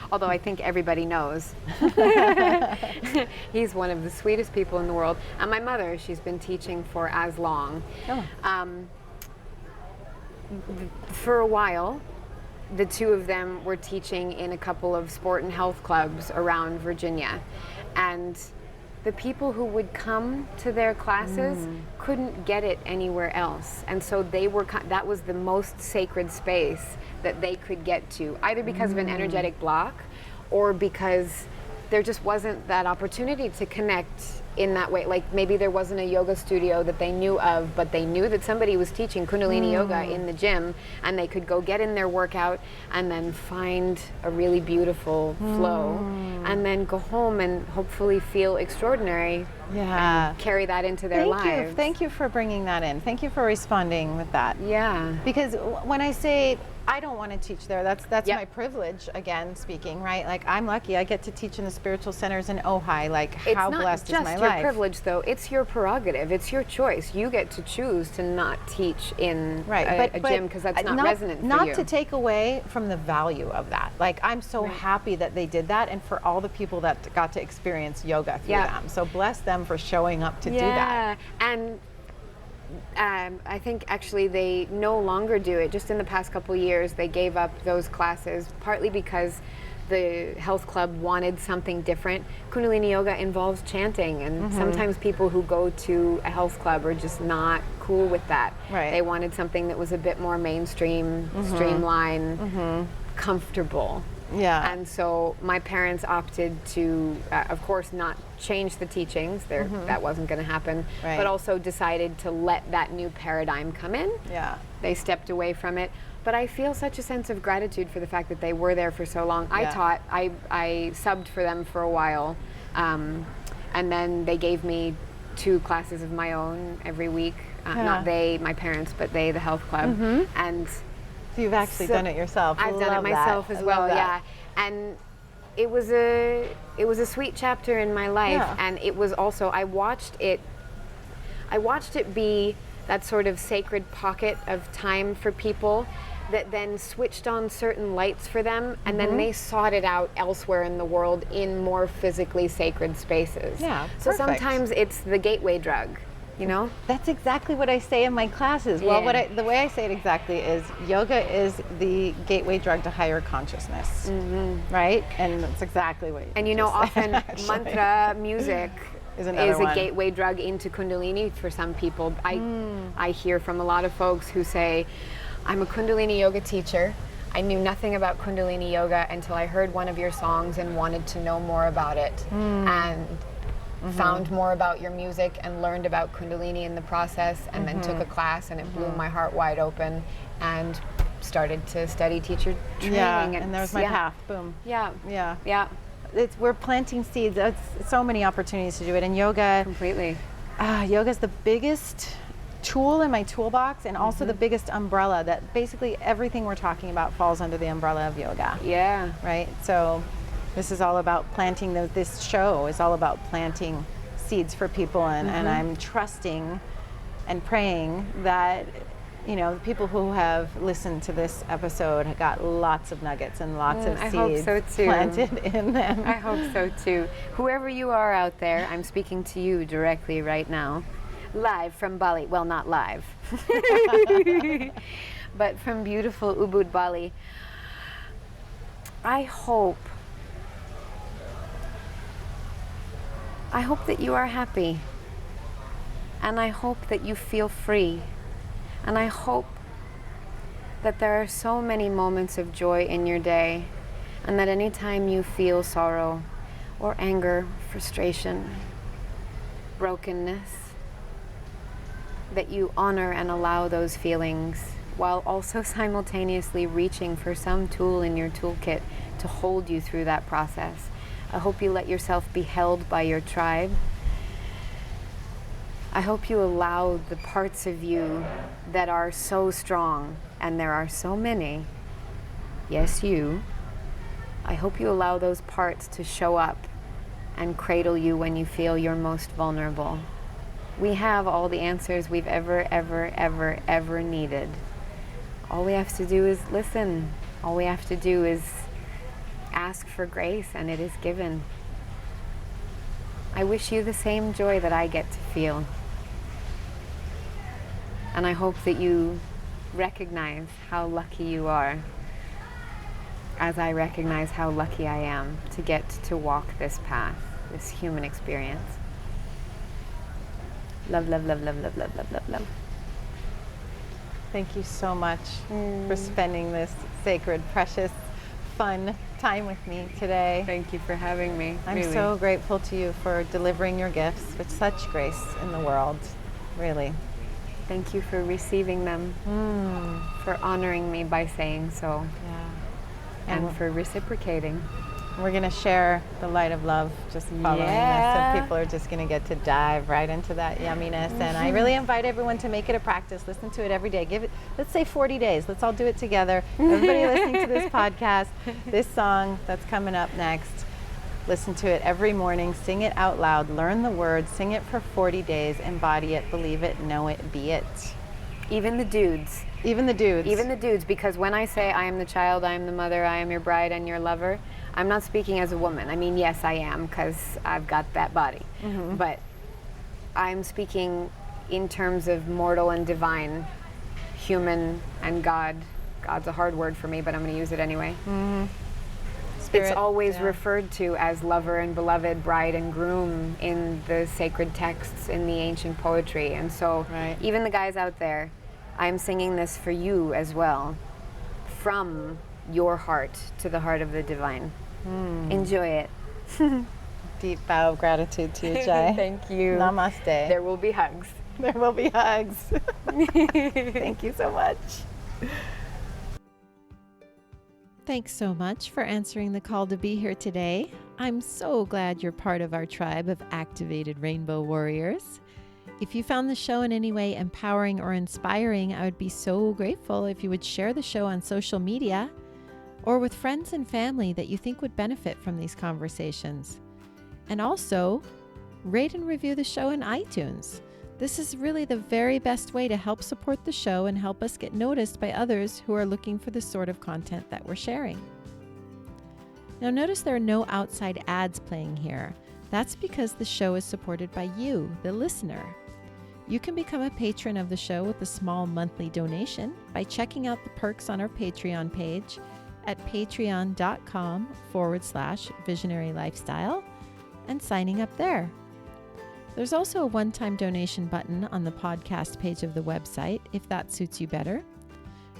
although I think everybody knows. He's one of the sweetest people in the world. And my mother, she's been teaching for as long. For a while, the two of them were teaching in a couple of sport and health clubs around Virginia. And the people who would come to their classes couldn't get it anywhere else. And so that was the most sacred space that they could get to, either because of an energetic block or because there just wasn't that opportunity to connect in that way. Like maybe there wasn't a yoga studio that they knew of, but they knew that somebody was teaching Kundalini yoga in the gym, and they could go get in their workout and then find a really beautiful flow, and then go home and hopefully feel extraordinary. Yeah. And carry that into their lives. Thank you for bringing that in. Thank you for responding with that. Yeah. Because when I say I don't want to teach there, that's Yep. my privilege, again, speaking, right? Like, I'm lucky. I get to teach in the spiritual centers in Ojai. Like, It's how not blessed is just my your life? privilege, though. It's your prerogative. It's your choice. You get to choose to not teach in a gym because that's not resonant for you. Not to take away from the value of that. Like, I'm so happy that they did that, and for all the people that got to experience yoga through them. So bless them for showing up to do that. And I think actually they no longer do it. Just in the past couple years, they gave up those classes, partly because the health club wanted something different. Kundalini yoga involves chanting, and sometimes people who go to a health club are just not cool with that. Right. They wanted something that was a bit more mainstream, streamlined, comfortable. Yeah. And so my parents opted to, of course, not change the teachings. That wasn't going to happen. Right. But also decided to let that new paradigm come in. Yeah. They stepped away from it. But I feel such a sense of gratitude for the fact that they were there for so long. I taught, I subbed for them for a while. And then they gave me 2 classes of my own every week. Not they, my parents, but they, the health club. And So you've actually done it yourself. I've done it myself as well, yeah. And it was a sweet chapter in my life, and it was also I watched it be that sort of sacred pocket of time for people that then switched on certain lights for them, and then they sought it out elsewhere in the world in more physically sacred spaces. Yeah, so perfect. sometimes it's the gateway drug. You know? That's exactly what I say in my classes. Well, the way I say it exactly is yoga is the gateway drug to higher consciousness, right? And that's exactly what you And you know, often mantra music is a gateway drug into Kundalini for some people. I hear from a lot of folks who say, I'm a Kundalini yoga teacher. I knew nothing about Kundalini yoga until I heard one of your songs and wanted to know more about it. And found more about your music and learned about Kundalini in the process, and then took a class, and it blew my heart wide open, and started to study teacher training. Yeah, and there's my path. Boom. Yeah. Yeah. Yeah. We're planting seeds. It's so many opportunities to do it. And yoga, Completely. Yoga is the biggest tool in my toolbox, and also the biggest umbrella that basically everything we're talking about falls under the umbrella of yoga. Yeah. Right? So this is all about planting this show is all about planting seeds for people, and I'm trusting and praying that, you know, the people who have listened to this episode got lots of nuggets and lots of seeds hope so too. planted in them. I hope so too. Whoever you are out there, I'm speaking to you directly right now. Live from Bali. Well, not live. But from beautiful Ubud, Bali. I hope that you are happy, and I hope that you feel free, and I hope that there are so many moments of joy in your day, and that anytime you feel sorrow or anger, frustration, brokenness, that you honor and allow those feelings while also simultaneously reaching for some tool in your toolkit to hold you through that process. I hope you let yourself be held by your tribe. I hope you allow the parts of you that are so strong, and there are so many, yes, you, I hope you allow those parts to show up and cradle you when you feel you're most vulnerable. We have all the answers we've ever needed. All we have to do is listen. All we have to do is ask for grace, and it is given. I wish you the same joy that I get to feel. And I hope that you recognize how lucky you are, as I recognize how lucky I am to get to walk this path, this human experience. Love, love, love, love, love, love, love, love, love. Thank you so much for spending this sacred, precious fun time with me today. Thank you for having me. I'm so grateful to you for delivering your gifts with such grace in the world, really. Thank you for receiving them, for honoring me by saying so, and for reciprocating. We're going to share the light of love just following this, so people are just going to get to dive right into that yumminess. And I really invite everyone to make it a practice. Listen to it every day. Give it, let's say 40 days. Let's all do it together. Everybody listening to this podcast, this song that's coming up next, listen to it every morning. Sing it out loud. Learn the words. Sing it for 40 days. Embody it. Believe it. Know it. Be it. Even the dudes. Even the dudes. Even the dudes, because when I say I am the child, I am the mother, I am your bride and your lover, I'm not speaking as a woman. I mean, yes, I am, because I've got that body. But I'm speaking in terms of mortal and divine, human and God. God's a hard word for me, but I'm going to use it anyway. Spirit, it's always referred to as lover and beloved, bride and groom in the sacred texts, in the ancient poetry. And so even the guys out there, I'm singing this for you as well, from your heart to the heart of the divine. Enjoy it. Deep bow of gratitude to you, Jai. Thank you. Namaste. There will be hugs. There will be hugs. Thank you so much. Thanks so much for answering the call to be here today. I'm so glad you're part of our tribe of activated rainbow warriors. If you found the show in any way empowering or inspiring, I would be so grateful if you would share the show on social media or with friends and family that you think would benefit from these conversations. And also, rate and review the show in iTunes. This is really the very best way to help support the show and help us get noticed by others who are looking for the sort of content that we're sharing. Now notice there are no outside ads playing here. That's because the show is supported by you, the listener. You can become a patron of the show with a small monthly donation by checking out the perks on our Patreon page at patreon.com/visionary lifestyle and signing up there. There's also a one-time donation button on the podcast page of the website if that suits you better.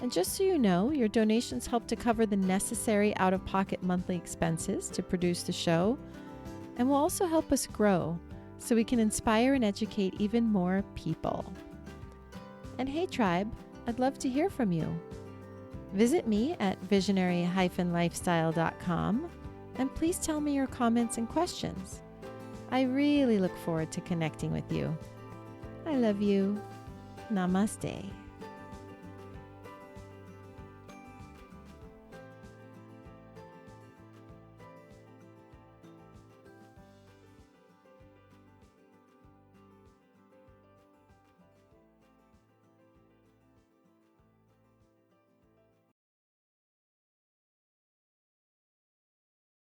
And just so you know, your donations help to cover the necessary out-of-pocket monthly expenses to produce the show and will also help us grow so we can inspire and educate even more people. And hey tribe, I'd love to hear from you. Visit me at visionary-lifestyle.com and please tell me your comments and questions. I really look forward to connecting with you. I love you. Namaste.